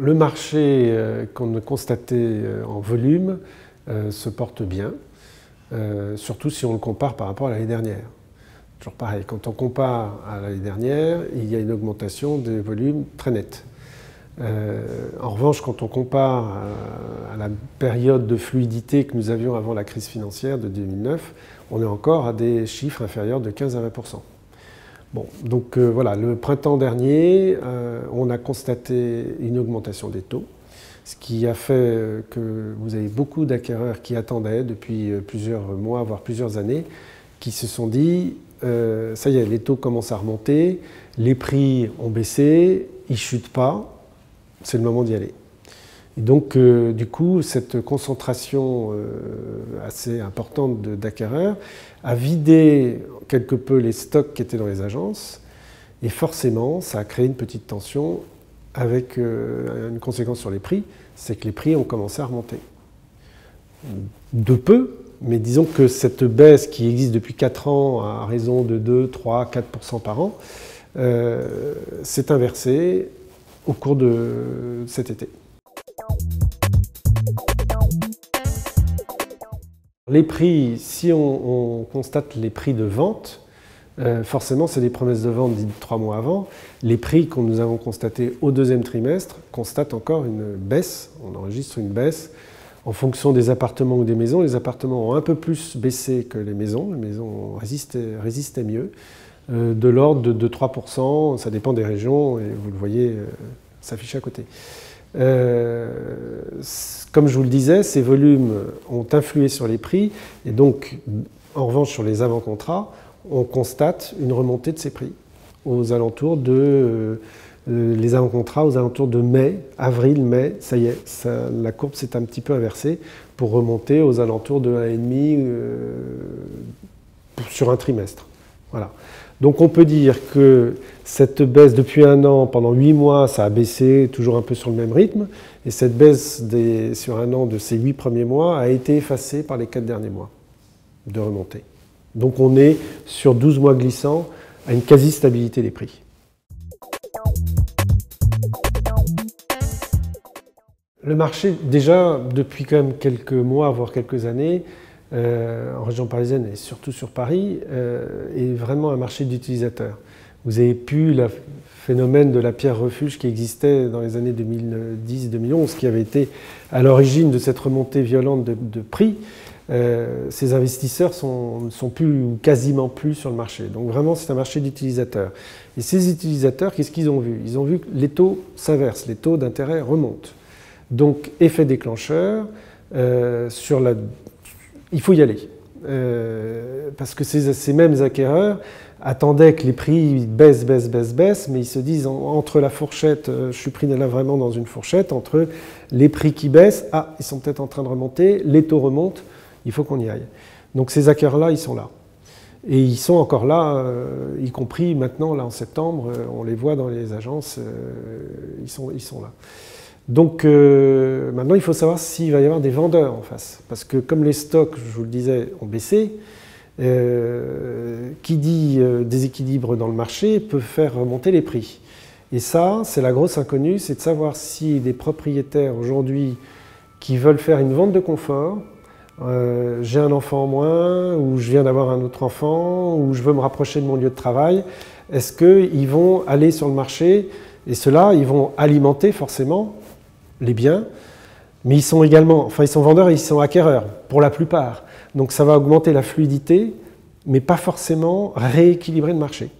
le marché qu'on a constaté en volume se porte bien, surtout si on le compare par rapport à l'année dernière. Toujours pareil, quand on compare à l'année dernière, il y a une augmentation des volumes très nette. En revanche, quand on compare à la période de fluidité que nous avions avant la crise financière de 2009, on est encore à des chiffres inférieurs de 15 à 20%. Bon, donc voilà, le printemps dernier, on a constaté une augmentation des taux, ce qui a fait que vous avez beaucoup d'acquéreurs qui attendaient depuis plusieurs mois, voire plusieurs années, qui se sont dit ça y est, les taux commencent à remonter, les prix ont baissé, ils ne chutent pas, c'est le moment d'y aller. Et donc, du coup, cette concentration assez importante d'acquéreurs a vidé quelque peu les stocks qui étaient dans les agences, et forcément, ça a créé une petite tension avec une conséquence sur les prix, c'est que les prix ont commencé à remonter. De peu, mais disons que cette baisse qui existe depuis 4 ans à raison de 2, 3, 4% par an, s'est inversée au cours de cet été. Les prix, si on constate les prix de vente, forcément c'est des promesses de vente dites 3 mois avant. Les prix que nous avons constatés au deuxième trimestre constatent encore une baisse, on enregistre une baisse en fonction des appartements ou des maisons. Les appartements ont un peu plus baissé que les maisons résistaient mieux, de l'ordre de 3%, ça dépend des régions et vous le voyez s'afficher à côté. Comme je vous le disais, ces volumes ont influé sur les prix et donc, en revanche, sur les avant-contrats, on constate une remontée de ces prix aux alentours de les avant-contrats aux alentours de mai, avril, mai, ça y est, la courbe s'est un petit peu inversée pour remonter aux alentours de 1,5 sur un trimestre. Voilà. Donc on peut dire que cette baisse depuis 1 an, pendant 8 mois, ça a baissé toujours un peu sur le même rythme, et cette baisse sur 1 an de ces 8 premiers mois a été effacée par les 4 derniers mois de remontée. Donc on est sur 12 mois glissants à une quasi-stabilité des prix. Le marché, déjà depuis quand même quelques mois, voire quelques années, en région parisienne et surtout sur Paris, est vraiment un marché d'utilisateurs. Vous avez pu le phénomène de la pierre refuge qui existait dans les années 2010-2011, qui avait été à l'origine de cette remontée violente de prix. Ces investisseurs ne sont plus ou quasiment plus sur le marché. Donc vraiment, c'est un marché d'utilisateurs. Et ces utilisateurs, qu'est-ce qu'ils ont vu? Ils ont vu que les taux s'inversent, les taux d'intérêt remontent. Donc, effet déclencheur, il faut y aller. Parce que ces mêmes acquéreurs attendaient que les prix baissent, mais ils se disent entre la fourchette, je suis pris là vraiment dans une fourchette, entre les prix qui baissent, ils sont peut-être en train de remonter, les taux remontent, il faut qu'on y aille. Donc ces acquéreurs-là, ils sont là. Et ils sont encore là, y compris maintenant, là en septembre, on les voit dans les agences, ils sont là. Donc maintenant, il faut savoir s'il va y avoir des vendeurs en face. Parce que comme les stocks, je vous le disais, ont baissé, qui dit déséquilibre dans le marché peut faire remonter les prix. Et ça, c'est la grosse inconnue, c'est de savoir si des propriétaires aujourd'hui qui veulent faire une vente de confort, j'ai un enfant en moins, ou je viens d'avoir un autre enfant, ou je veux me rapprocher de mon lieu de travail, est-ce qu'ils vont aller sur le marché? Et ceux-là, ils vont alimenter forcément les biens, mais ils sont également, ils sont vendeurs et ils sont acquéreurs, pour la plupart. Donc ça va augmenter la fluidité, mais pas forcément rééquilibrer le marché.